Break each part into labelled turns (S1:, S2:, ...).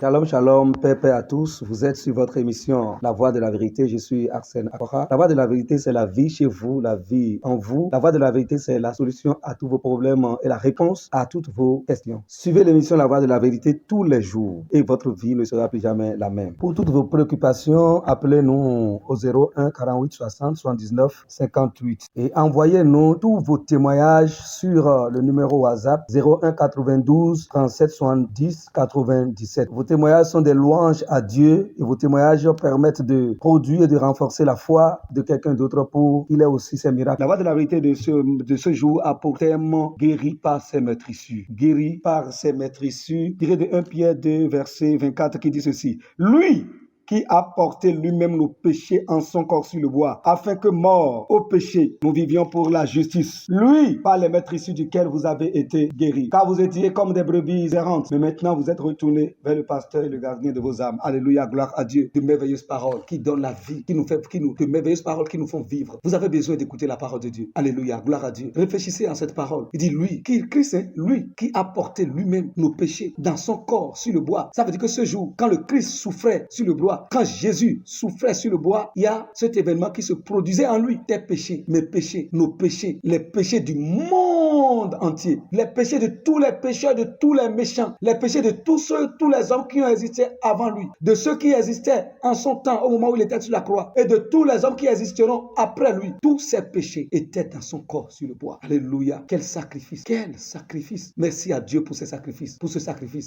S1: Shalom, shalom, paix à tous. Vous êtes sur votre émission La Voix de la Vérité. Je suis Arsène Akora. La Voix de la Vérité, c'est la vie chez vous, la vie en vous. La Voix de la Vérité, c'est la solution à tous vos problèmes et la réponse à toutes vos questions. Suivez l'émission La Voix de la Vérité tous les jours et votre vie ne sera plus jamais la même. Pour toutes vos préoccupations, appelez-nous au 01 48 60 79 58 et envoyez-nous tous vos témoignages sur le numéro WhatsApp 01 92 37 70 97. Vos témoignages sont des louanges à Dieu et vos témoignages permettent de produire et de renforcer la foi de quelqu'un d'autre pour qu'il ait aussi ses miracles. La voix de la vérité de ce jour a pour thème guéri par ses meurtrissures. Guéri par ses meurtrissures, tiré de 1 Pierre 2 verset 24 qui dit ceci. Lui qui a porté lui-même nos péchés en son corps sur le bois, afin que, morts au péché, nous vivions pour la justice. Lui, par les meurtrissures duquel vous avez été guéris. Car vous étiez comme des brebis errantes, mais maintenant vous êtes retournés vers le pasteur et le gardien de vos âmes. Alléluia, gloire à Dieu. De merveilleuses paroles qui donnent la vie, de merveilleuses paroles qui nous font vivre. Vous avez besoin d'écouter la parole de Dieu. Alléluia, gloire à Dieu. Réfléchissez à cette parole. Il dit lui, Christ, lui qui a porté lui-même nos péchés dans son corps sur le bois. Ça veut dire que ce jour, quand le Christ souffrait sur le bois, quand Jésus souffrait sur le bois, il y a cet événement qui se produisait en lui. Tes péchés, mes péchés, nos péchés, les péchés du monde entier, les péchés de tous les pécheurs, de tous les méchants, les péchés de tous les hommes qui ont existé avant lui, de ceux qui existaient en son temps au moment où il était sur la croix, et de tous les hommes qui existeront après lui. Tous ces péchés étaient dans son corps sur le bois. Alléluia. Quel sacrifice. Quel sacrifice. Merci à Dieu pour ce sacrifice.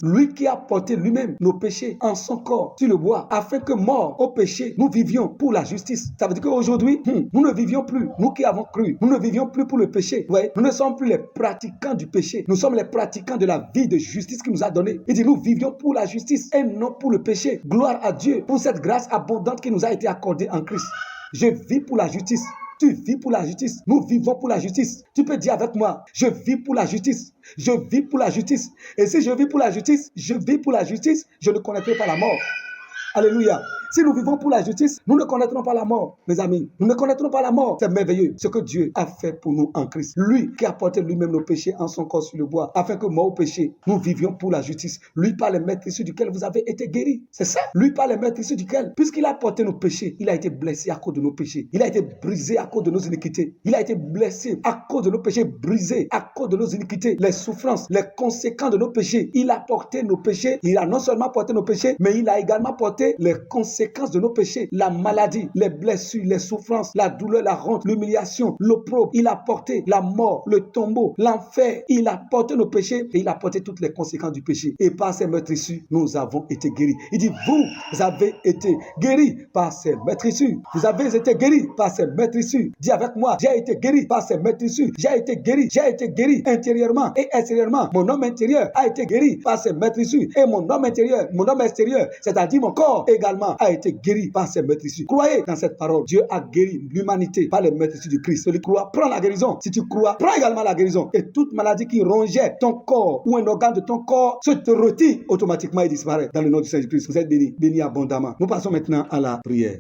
S1: Lui qui a porté lui-même nos péchés en son corps sur le bois, afin que mort au péché, nous vivions pour la justice. Ça veut dire qu'aujourd'hui, nous ne vivions plus, nous qui avons cru, nous ne vivions plus pour le péché. Ouais, nous ne sommes plus les pratiquants du péché. Nous sommes les pratiquants de la vie de justice qu'il nous a donnée. Il dit, nous vivions pour la justice et non pour le péché. Gloire à Dieu pour cette grâce abondante qui nous a été accordée en Christ. Je vis pour la justice. Tu vis pour la justice. Nous vivons pour la justice. Tu peux dire avec moi, je vis pour la justice. Je vis pour la justice. Et si je vis pour la justice, je ne connaîtrai pas la mort. Alléluia. Si nous vivons pour la justice, nous ne connaîtrons pas la mort, mes amis. Nous ne connaîtrons pas la mort. C'est merveilleux ce que Dieu a fait pour nous en Christ. Lui qui a porté lui-même nos péchés en son corps sur le bois, afin que mort au péché, nous vivions pour la justice. Lui par les meurtrissures duquel vous avez été guéris. C'est ça. Lui par les meurtrissures duquel, puisqu'il a porté nos péchés, il a été blessé à cause de nos péchés. Il a été brisé à cause de nos iniquités. Il a été blessé à cause de nos péchés, brisé à cause de nos iniquités. Les souffrances, les conséquences de nos péchés. Il a porté nos péchés. Il a non seulement porté nos péchés, mais il a également porté les conséquences de nos péchés, la maladie, les blessures, les souffrances, la douleur, la honte, l'humiliation, l'opprobre. Il a porté la mort, le tombeau, l'enfer. Il a porté nos péchés et il a porté toutes les conséquences du péché. Et par ces meurtrissures, nous avons été guéris. Il dit, vous avez été guéris par ces meurtrissures. Vous avez été guéris par ces meurtrissures. Dis avec moi, j'ai été guéri par ces meurtrissures. J'ai été guéri intérieurement et extérieurement. Mon homme intérieur a été guéri par ces meurtrissures. Et mon homme extérieur, c'est-à-dire mon corps également, a été guéri par ses meurtrissures. Croyez dans cette parole. Dieu a guéri l'humanité par les meurtrissures du Christ. Celui qui croit, prends la guérison. Si tu crois, prends également la guérison. Et toute maladie qui rongeait ton corps ou un organe de ton corps se te retire automatiquement et disparaît. Dans le nom du Seigneur Christ, vous êtes bénis, bénis abondamment. Nous passons maintenant à la prière.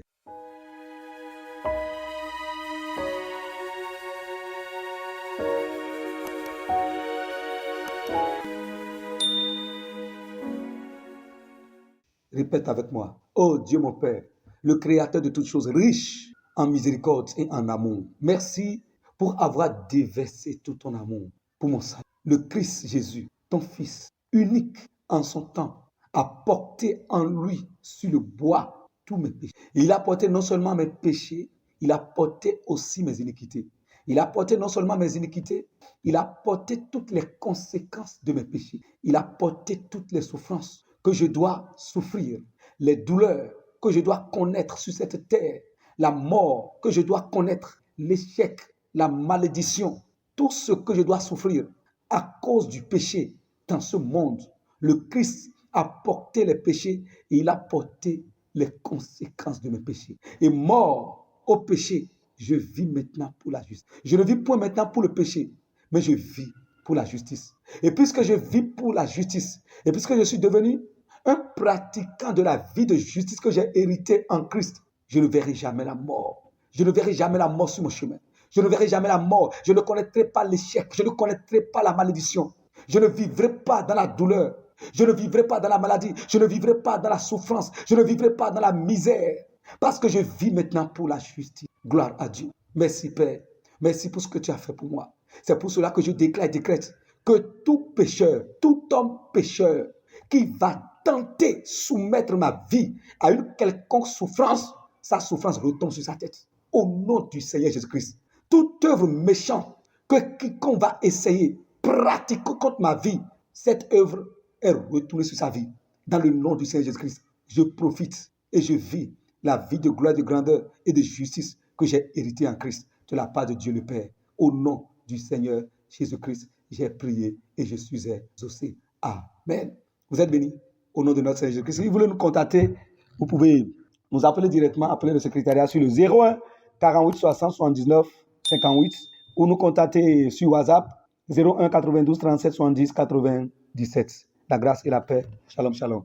S1: Répète avec moi. Oh Dieu mon Père, le Créateur de toutes choses, riche en miséricorde et en amour. Merci pour avoir déversé tout ton amour pour mon salut. Le Christ Jésus, ton Fils, unique en son temps, a porté en lui sur le bois tous mes péchés. Et il a porté non seulement mes péchés, il a porté aussi mes iniquités. Il a porté non seulement mes iniquités, il a porté toutes les conséquences de mes péchés. Il a porté toutes les souffrances que je dois souffrir, les douleurs que je dois connaître sur cette terre, la mort que je dois connaître, l'échec, la malédiction, tout ce que je dois souffrir à cause du péché dans ce monde. Le Christ a porté les péchés et il a porté les conséquences de mes péchés. Et mort au péché, je vis maintenant pour la justice. Je ne vis point maintenant pour le péché, mais je vis pour la justice. Et puisque je vis pour la justice, et puisque je suis devenu un pratiquant de la vie de justice que j'ai hérité en Christ, je ne verrai jamais la mort. Je ne verrai jamais la mort sur mon chemin. Je ne verrai jamais la mort. Je ne connaîtrai pas l'échec. Je ne connaîtrai pas la malédiction. Je ne vivrai pas dans la douleur. Je ne vivrai pas dans la maladie. Je ne vivrai pas dans la souffrance. Je ne vivrai pas dans la misère. Parce que je vis maintenant pour la justice. Gloire à Dieu. Merci Père. Merci pour ce que tu as fait pour moi. C'est pour cela que je déclare et décrète que tout pécheur, tout homme pécheur qui va tenter soumettre ma vie à une quelconque souffrance, sa souffrance retombe sur sa tête. Au nom du Seigneur Jésus-Christ, toute œuvre méchante que quiconque va essayer pratiquer contre ma vie, cette œuvre est retournée sur sa vie. Dans le nom du Seigneur Jésus-Christ, je profite et je vis la vie de gloire, de grandeur et de justice que j'ai héritée en Christ de la part de Dieu le Père. Au nom du Seigneur Jésus-Christ, j'ai prié et je suis exaucé. Amen. Vous êtes bénis au nom de notre Seigneur Jésus-Christ. Si vous voulez nous contacter, vous pouvez nous appeler directement, appeler le secrétariat sur le 01 48 60 79 58 ou nous contacter sur WhatsApp 01 92 37 70 97. La grâce et la paix. Shalom, shalom.